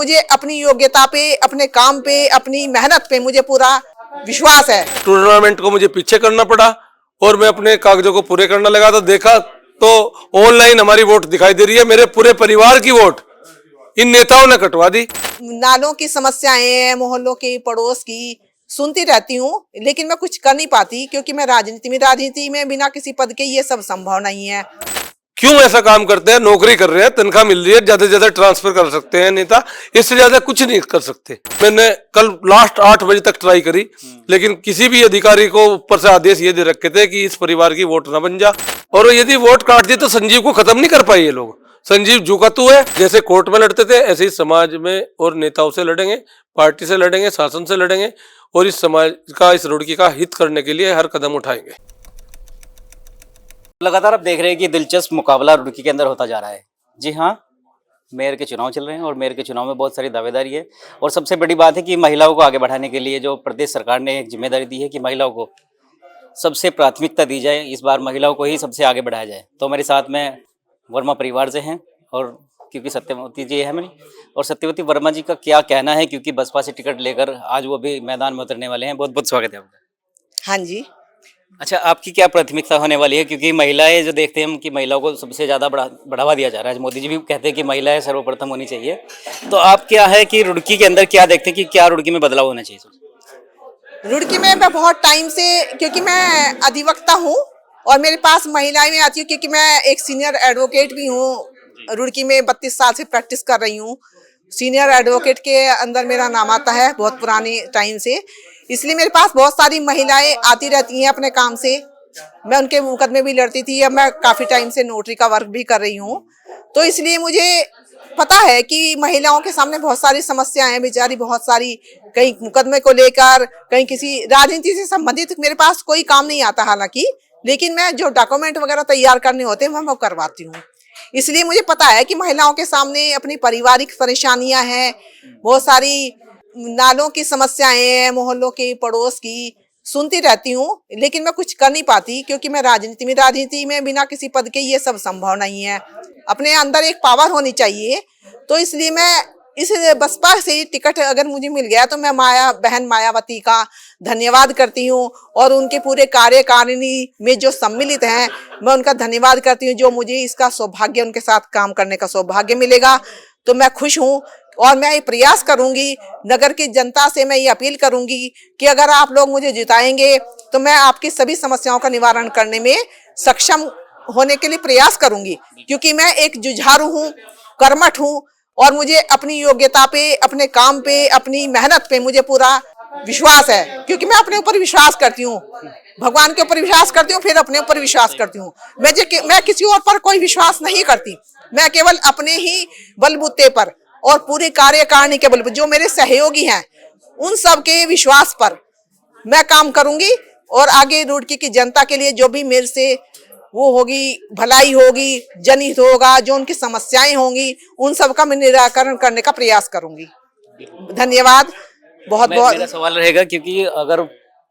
मुझे अपनी योग्यता पे, अपने काम पे, अपनी मेहनत पे मुझे पूरा विश्वास है। टूर्नामेंट को मुझे पीछे करना पड़ा और मैं अपने कागजों को पूरे करने लगा तो देखा तो ऑनलाइन हमारी वोट दिखाई दे रही है। मेरे पूरे परिवार की वोट इन नेताओं ने कटवा दी। नालों की समस्याएं हैं, मोहल्लों की, पड़ोस की सुनती रहती हूँ, लेकिन मैं कुछ कर नहीं पाती क्योंकि मैं राजनीति में बिना किसी पद के ये सब संभव नहीं है। क्यों ऐसा काम करते हैं? नौकरी कर रहे हैं, तनख्वाह मिल रही है, ज्यादा से ज्यादा ट्रांसफर कर सकते हैं नेता, इससे ज्यादा कुछ नहीं कर सकते। मैंने कल लास्ट 8 बजे तक ट्राई करी, लेकिन किसी भी अधिकारी को ऊपर से आदेश ये दे रखे थे कि इस परिवार की वोट ना बन जा, और यदि वोट काट दी तो संजीव को खत्म नहीं कर पाए ये लोग। संजीव जुकातू है, जैसे कोर्ट में लड़ते थे ऐसे ही समाज में और नेताओं से लड़ेंगे, पार्टी से लड़ेंगे, शासन से लड़ेंगे और इस समाज का, इस रुड़की का हित करने के लिए हर कदम उठाएंगे। लगातार आप देख रहे हैं कि दिलचस्प मुकाबला रुड़की के अंदर होता जा रहा है। जी हाँ, मेयर के चुनाव चल रहे हैं और मेयर के चुनाव में बहुत सारी दावेदारी है और सबसे बड़ी बात है कि महिलाओं को आगे बढ़ाने के लिए जो प्रदेश सरकार ने एक जिम्मेदारी दी है कि महिलाओं को सबसे प्राथमिकता दी जाए, इस बार महिलाओं को ही सबसे आगे बढ़ाया जाए। तो मेरे साथ में वर्मा परिवार से हैं और क्योंकि सत्यवती जी है मेरी, और सत्यवती वर्मा जी का क्या कहना है क्योंकि बसपा से टिकट लेकर आज वो भी मैदान में उतरने वाले हैं। बहुत बहुत स्वागत है आपका। हाँ जी। अच्छा, आपकी क्या प्राथमिकता होने वाली है? क्योंकि महिलाएं जो देखते हैं हम कि महिलाओं को सबसे ज़्यादा बढ़ावा दिया जा रहा है। मोदी जी भी कहते हैं कि महिलाएं सर्वप्रथम होनी चाहिए, तो आप क्या है कि रुड़की के अंदर क्या देखते हैं कि क्या रुड़की में बदलाव होना चाहिए? रुड़की में मैं बहुत टाइम से, क्योंकि मैं अधिवक्ता हूँ और मेरे पास महिलाएं में आती हूँ क्योंकि मैं एक सीनियर एडवोकेट भी हूँ। रुड़की में 32 साल से प्रैक्टिस कर रही हूँ। सीनियर एडवोकेट के अंदर मेरा नाम आता है बहुत पुराने टाइम से, इसलिए मेरे पास बहुत सारी महिलाएं आती रहती हैं अपने काम से। मैं उनके मुकदमे भी लड़ती थी, अब मैं काफ़ी टाइम से नोटरी का वर्क भी कर रही हूँ, तो इसलिए मुझे पता है कि महिलाओं के सामने बहुत सारी समस्याएं हैं। बेचारी बहुत सारी, कहीं मुकदमे को लेकर, कहीं किसी राजनीति से संबंधित मेरे पास कोई काम नहीं आता हालांकि, लेकिन मैं जो डॉक्यूमेंट वगैरह तैयार करने होते हैं मैं वो करवाती हूँ। इसलिए मुझे पता है कि महिलाओं के सामने अपनी पारिवारिक परेशानियां हैं, बहुत सारी नालों की समस्याएं हैं, मोहल्लों की, पड़ोस की सुनती रहती हूँ, लेकिन मैं कुछ कर नहीं पाती क्योंकि मैं राजनीति में बिना किसी पद के ये सब संभव नहीं है। अपने अंदर एक पावर होनी चाहिए, तो इसलिए मैं इस बसपा से टिकट अगर मुझे मिल गया तो मैं बहन मायावती का धन्यवाद करती हूँ और उनके पूरे कार्यकारिणी में जो सम्मिलित हैं मैं उनका धन्यवाद करती हूँ। जो मुझे इसका सौभाग्य, उनके साथ काम करने का सौभाग्य मिलेगा तो मैं खुश हूँ और मैं ये प्रयास करूंगी, नगर की जनता से मैं ये अपील करूंगी कि अगर आप लोग मुझे जिताएंगे तो मैं आपकी सभी समस्याओं का निवारण करने में सक्षम होने के लिए प्रयास करूंगी, क्योंकि मैं एक जुझारू हूँ, कर्मठ हूँ और मुझे अपनी योग्यता पे, अपने काम पे, अपनी मेहनत पे मुझे पूरा विश्वास है, क्योंकि मैं अपने ऊपर विश्वास करती हूँ, भगवान के ऊपर विश्वास करती हूँ, फिर अपने ऊपर विश्वास करती हूँ। मैं किसी और पर कोई विश्वास नहीं करती, मैं केवल अपने ही बलबूते पर और पूरी कार्यकारिणी के बल पर, जो मेरे सहयोगी हैं उन सब के विश्वास पर मैं काम करूंगी और आगे रुड़की की जनता के लिए जो भी मेरे से वो होगी, भलाई होगी, जनहित होगा, जो उनकी समस्याएं होंगी उन सब का मैं निराकरण करने का प्रयास करूंगी। धन्यवाद। बहुत बहुत मेरा सवाल रहेगा क्योंकि अगर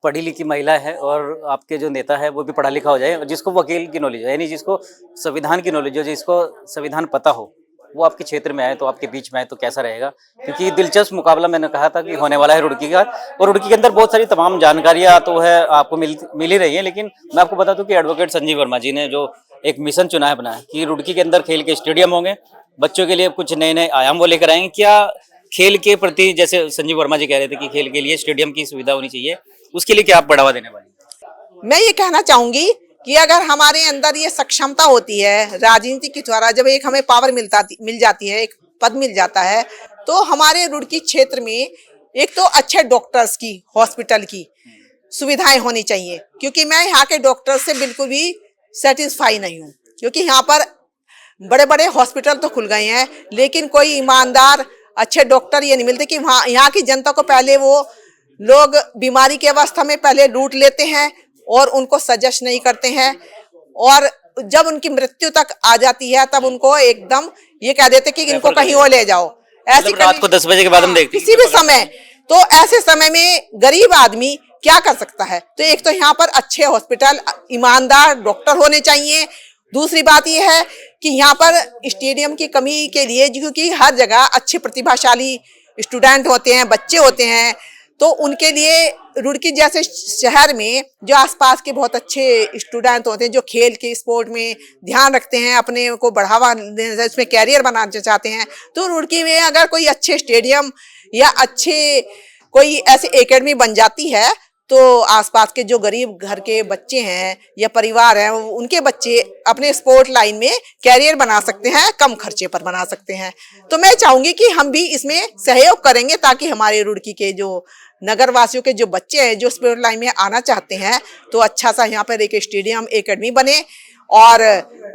पढ़ी लिखी महिला है और आपके जो नेता है वो भी पढ़ा लिखा हो जाए और जिसको वकील की नॉलेज हो, यानी जिसको संविधान की नॉलेज हो, जिसको संविधान पता हो, वो आपके क्षेत्र में आए तो आपके बीच में आए तो कैसा रहेगा? क्योंकि दिलचस्प मुकाबला मैंने कहा था कि होने वाला है रुड़की का, और रुड़की के अंदर बहुत सारी तमाम जानकारियां तो है आपको मिल ही रही है, लेकिन मैं आपको बता दूं कि एडवोकेट संजीव वर्मा जी ने जो एक मिशन चुना है अपना कि रुड़की के अंदर खेल के स्टेडियम होंगे, बच्चों के लिए कुछ नए नए आयाम वो लेकर आएंगे। क्या खेल के प्रति, जैसे संजीव वर्मा जी कह रहे थे कि खेल के लिए स्टेडियम की सुविधा होनी चाहिए, उसके लिए क्या आप बढ़ावा देने वाले? मैं ये कहना चाहूंगी कि अगर हमारे अंदर ये सक्षमता होती है राजनीति के द्वारा, जब एक हमें पावर मिल जाती है, एक पद मिल जाता है, तो हमारे रुड़की क्षेत्र में एक तो अच्छे डॉक्टर्स की, हॉस्पिटल की सुविधाएं होनी चाहिए, क्योंकि मैं यहाँ के डॉक्टर से बिल्कुल भी सेटिस्फाई नहीं हूँ, क्योंकि यहाँ पर बड़े बड़े हॉस्पिटल तो खुल गए हैं लेकिन कोई ईमानदार अच्छे डॉक्टर ये नहीं मिलते कि वहाँ यहाँ की जनता को पहले वो लोग बीमारी की अवस्था में पहले लूट लेते हैं और उनको सजेस्ट नहीं करते हैं, और जब उनकी मृत्यु तक आ जाती है तब उनको एकदम ये कह देते कि इनको कहीं और ले जाओ। ऐसी रात को 10 बजे के बाद हम देखते हैं किसी भी समय, तो ऐसे समय में गरीब आदमी क्या कर सकता है? तो एक तो यहाँ पर अच्छे हॉस्पिटल, ईमानदार डॉक्टर होने चाहिए दूसरी बात यह है कि यहाँ पर स्टेडियम की कमी के लिए, क्योंकि हर जगह अच्छे प्रतिभाशाली स्टूडेंट होते हैं, बच्चे होते हैं, तो उनके लिए रुड़की जैसे शहर में जो आसपास के बहुत अच्छे स्टूडेंट होते हैं जो खेल के स्पोर्ट में ध्यान रखते हैं, अपने को बढ़ावा देना, इसमें कैरियर बनाना चाहते हैं, तो रुड़की में अगर कोई अच्छे स्टेडियम या अच्छे कोई ऐसी एकेडमी बन जाती है तो आसपास के जो गरीब घर के बच्चे हैं या परिवार हैं, उनके बच्चे अपने स्पोर्ट लाइन में कैरियर बना सकते हैं, कम खर्चे पर बना सकते हैं। तो मैं चाहूंगी कि हम भी इसमें सहयोग करेंगे ताकि हमारे रुड़की के जो नगर वासियों के जो बच्चे हैं जो स्पोर्ट लाइन में आना चाहते हैं, तो अच्छा सा यहाँ पर एक स्टेडियम एकेडमी बने और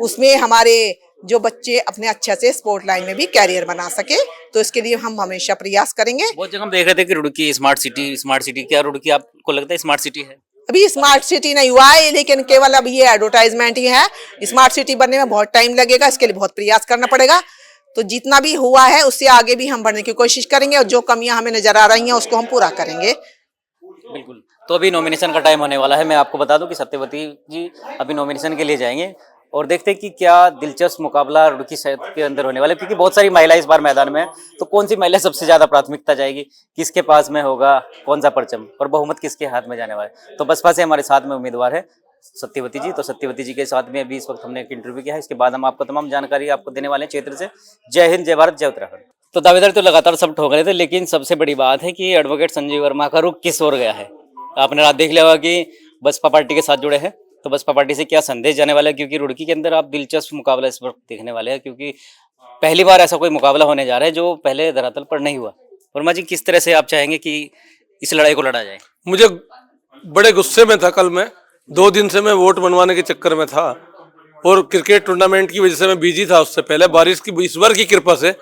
उसमें हमारे जो बच्चे अपने अच्छे से स्पोर्ट लाइन में भी कैरियर बना सके। तो इसके लिए हम हमेशा प्रयास करेंगे। बहुत जगह हम देख रहे थे कि रुड़की स्मार्ट सिटी, क्या रुड़की आपको लगता है स्मार्ट सिटी है? अभी स्मार्ट सिटी नहीं हुआ है, लेकिन केवल अब ये एडवर्टाइजमेंट ही है। स्मार्ट सिटी बनने में बहुत टाइम लगेगा, इसके लिए बहुत प्रयास करना पड़ेगा। तो जितना भी हुआ है उससे आगे भी हम बढ़ने की कोशिश करेंगे और जो कमियां हमें नजर आ रही हैं उसको हम पूरा करेंगे। बिल्कुल। तो अभी नॉमिनेशन का टाइम होने वाला है। मैं आपको बता दूं कि सत्यवती जी अभी नॉमिनेशन के लिए जाएंगे और देखते हैं कि क्या दिलचस्प मुकाबला रुड़की शहर के अंदर होने वाला है, क्योंकि बहुत सारी महिलाएं इस बार मैदान में है। तो कौन सी महिला सबसे ज्यादा प्राथमिकता जाएगी, किसके पास में होगा कौन सा परचम और बहुमत किसके हाथ में जाने वाला है? तो बसपा से हमारे साथ में उम्मीदवार है सत्यवती जी। तो सत्यवती जी के साथ में अभी इस वक्त हमने एक इंटरव्यू किया है, इसके बाद हम आपको तमाम जानकारी आपको देने वाले हैं क्षेत्र से। जय हिंद, जय भारत, जय उत्तराखंड। तो दावेदार तो लगातार सब ठोक रहे थे, लेकिन सबसे बड़ी बात है कि एडवोकेट संजीव वर्मा का रुख किस ओर गया है। आपने रात देख लिया होगा कि बसपा पार्टी के साथ जुड़े हैं, तो बसपा पार्टी से क्या संदेश जाने वाला है, क्योंकि रुड़की के अंदर आप दिलचस्प मुकाबला इस वक्त देखने वाले हैं, क्योंकि पहली बार ऐसा कोई मुकाबला होने जा रहा है जो पहले धरातल पर नहीं हुआ। वर्मा जी, किस तरह से आप चाहेंगे कि इस लड़ाई को लड़ा जाए? मुझे बड़े गुस्से में था कल मैं, 2 दिन से मैं वोट बनवाने के चक्कर में था और क्रिकेट टूर्नामेंट की वजह से मैं बिजी था। उससे पहले बारिश की, ईश्वर की कृपा से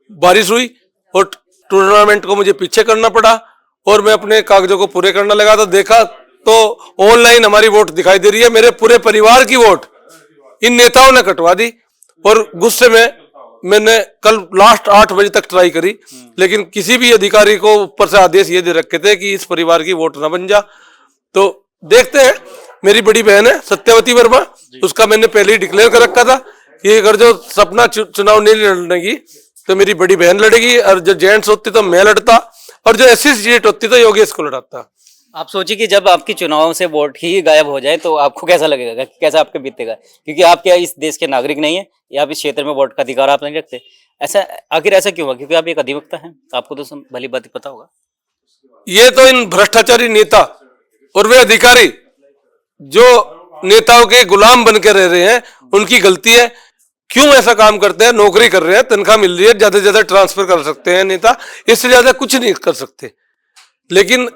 बारिश हुई और टूर्नामेंट को मुझे पीछे करना पड़ा और मैं अपने कागजों को पूरे करने लगा। तो देखा तो ऑनलाइन हमारी वोट दिखाई दे रही है, मेरे पूरे परिवार की वोट इन नेताओं ने कटवा दी। और गुस्से में मैंने कल लास्ट 8 बजे तक ट्राई करी, लेकिन किसी भी अधिकारी को ऊपर से आदेश ये दे रखे थे कि इस परिवार की वोट ना बन जा। तो देखते हैं, मेरी बड़ी बहन है सत्यवती वर्मा, उसका मैंने पहले ही डिक्लेयर कर रखा था कि अगर जो सपना चुनाव नहीं लड़ने की तो मेरी बड़ी बहन लड़ेगी, और जो जेंट्स होती तो मैं लड़ता, और जो एससी सीट होती तो योगेश को लड़ाता। आप सोचिए कि जब आपकी चुनाव से वोट ही गायब हो जाए तो आपको कैसा लगेगा, कैसा आपके बीतेगा, क्योंकि आप क्या इस देश के नागरिक नहीं है या आप इस क्षेत्र में वोट का अधिकार आप नहीं रखते। ऐसा आखिर ऐसा क्यों हुआ? क्योंकि आप एक अधिवक्ता हैं, आपको तो भली बात पता होगा। ये तो इन भ्रष्टाचारी नेता और वे अधिकारी जो नेताओं के गुलाम बन के रह रहे हैं, उनकी गलती है। क्यों ऐसा काम करते हैं? नौकरी कर रहे हैं, तनख्वाह मिल रही है, ज्यादा से ज्यादा ट्रांसफर कर सकते हैं नेता, इससे ज्यादा कुछ नहीं कर सकते। लेकिन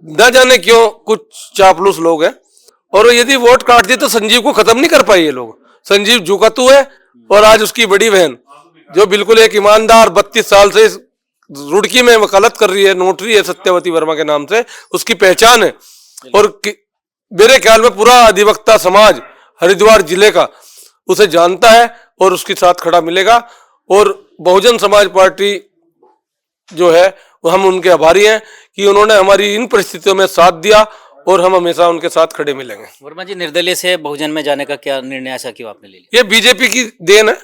न जाने क्यों कुछ चापलूस लोग हैं, और यदि वोट काट दिए तो संजीव को खत्म नहीं कर पाए ये लोग। संजीव जुकातू है और आज उसकी बड़ी बहन जो बिल्कुल एक ईमानदार 32 साल से रुड़की में वकालत कर रही है, नोटरी है सत्यवती वर्मा के नाम से, उसकी पहचान है। और मेरे ख्याल में पूरा अधिवक्ता समाज हरिद्वार जिले का उसे जानता है और उसके साथ खड़ा मिलेगा। और बहुजन समाज पार्टी जो है वो हम उनके आभारी हैं कि उन्होंने हमारी इन परिस्थितियों में साथ दिया और हम हमेशा उनके साथ खड़े मिलेंगे। वर्मा जी, निर्दलीय से बहुजन में जाने का क्या निर्णय ऐसा क्यों आपने ले लिया? ये बीजेपी की देन है,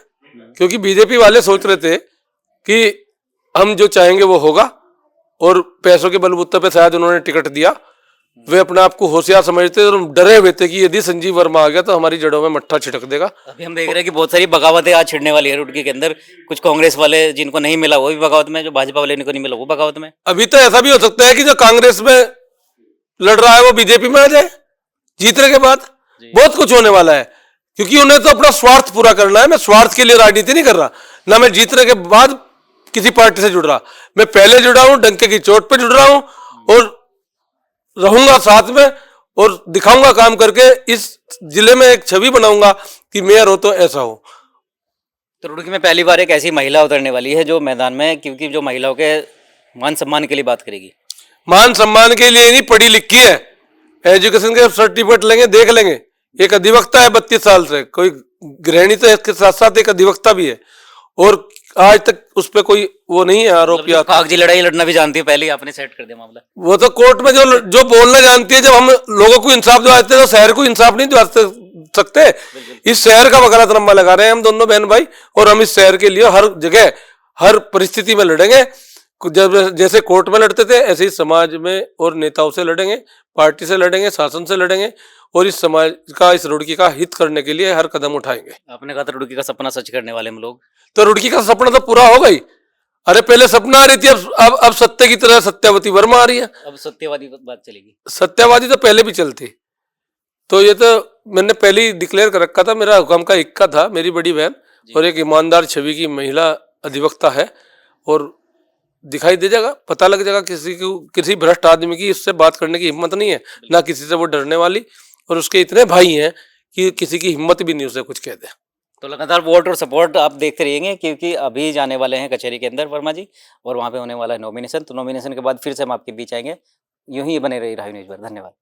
क्योंकि बीजेपी वाले सोच रहे थे कि हम जो चाहेंगे वो होगा, और पैसों के बलबूते पे शायद उन्होंने टिकट दिया। वे अपने आप को होशियार समझते और डरे हुए थे कि यदि संजीव वर्मा आ गया तो हमारी जड़ों में मट्ठा छिटक देगा। अभी हम देख रहे हैं कि बहुत सारी बगावतें आज छिड़ने वाली है रुड़की के अंदर। कुछ कांग्रेस वाले जिनको नहीं मिला वो भी बगावत में, जो भाजपा वाले जिनको नहीं मिला वो बगावत में। अभी तो ऐसा भी हो सकता है कि जो कांग्रेस में लड़ रहा है वो बीजेपी में आ जाए जीतने के बाद। बहुत कुछ होने वाला है, क्योंकि उन्हें तो अपना स्वार्थ पूरा करना है। मैं स्वार्थ के लिए राजनीति नहीं कर रहा, ना मैं जीतने के बाद किसी पार्टी से जुड़ रहा। मैं पहले जुड़ा हूं, डंके की चोट पे जुड़ रहा हूं और रहूंगा साथ में, और दिखाऊंगा काम करके। इस जिले में एक छवि बनाऊंगा कि मेयर हो तो ऐसा हो। तो रुड़की में पहली बार एक ऐसी महिला उतरने वाली है जो मैदान में, क्योंकि जो महिलाओं के मान सम्मान के लिए बात करेगी। मान सम्मान के लिए नहीं, पढ़ी लिखी है, एजुकेशन के सर्टिफिकेट लेंगे, देख लेंगे। एक अधिवक्ता है 32 साल से, कोई गृहिणी तो इसके साथ साथ एक अधिवक्ता भी है, और आज तक उस पर कोई वो नहीं है आरोप या कागजी लड़ाई लड़ना भी जानती है, पहले ही आपने सेट कर दिया मामला। वो तो कोर्ट में जो बोलना जानती है। जब हम लोगों को इंसाफ दिलाते हैं तो शहर को इंसाफ नहीं दिलाते सकते। इस शहर का वकालतनामा लगा रहे हैं हम दोनों बहन भाई, और हम इस शहर के लिए हर जगह हर परिस्थिति में लड़ेंगे। जब जैसे कोर्ट में लड़ते थे ऐसे ही समाज में और नेताओं से लड़ेंगे, पार्टी से लड़ेंगे, शासन से लड़ेंगे, और इस समाज का, इस रुड़की का हित करने के लिए हर कदम उठाएंगे। आपने कहा था रुड़की का सपना सच करने वाले हम लोग, तो रुड़की का सपना तो पूरा हो गई। अरे पहले सपना आ रही थी, अब सत्य की तरह सत्यावती वर्मा आ रही है। अब सत्यवादी बात चलेगी। सत्यावादी तो पहले भी चलती। तो ये तो मैंने पहले ही डिक्लेयर कर रखा था, मेरा हुक्म का इक्का था, मेरी बड़ी बहन और एक ईमानदार छवि की महिला अधिवक्ता है, और दिखाई दे जाएगा, पता लग जाएगा किसी को, किसी भ्रष्ट आदमी की इससे बात करने की हिम्मत नहीं है, ना किसी से वो डरने वाली, और उसके इतने भाई हैं कि किसी की हिम्मत भी नहीं उसे कुछ कह दे। तो लगातार वोट और सपोर्ट आप देखते रहिएंगे, क्योंकि अभी जाने वाले हैं कचहरी के अंदर वर्मा जी, और वहाँ पे होने वाला है नॉमिनेशन। तो नॉमिनेशन के बाद फिर से हम आपके बीच आएंगे। यूं ही बने रही राही न्यूज़ पर। धन्यवाद।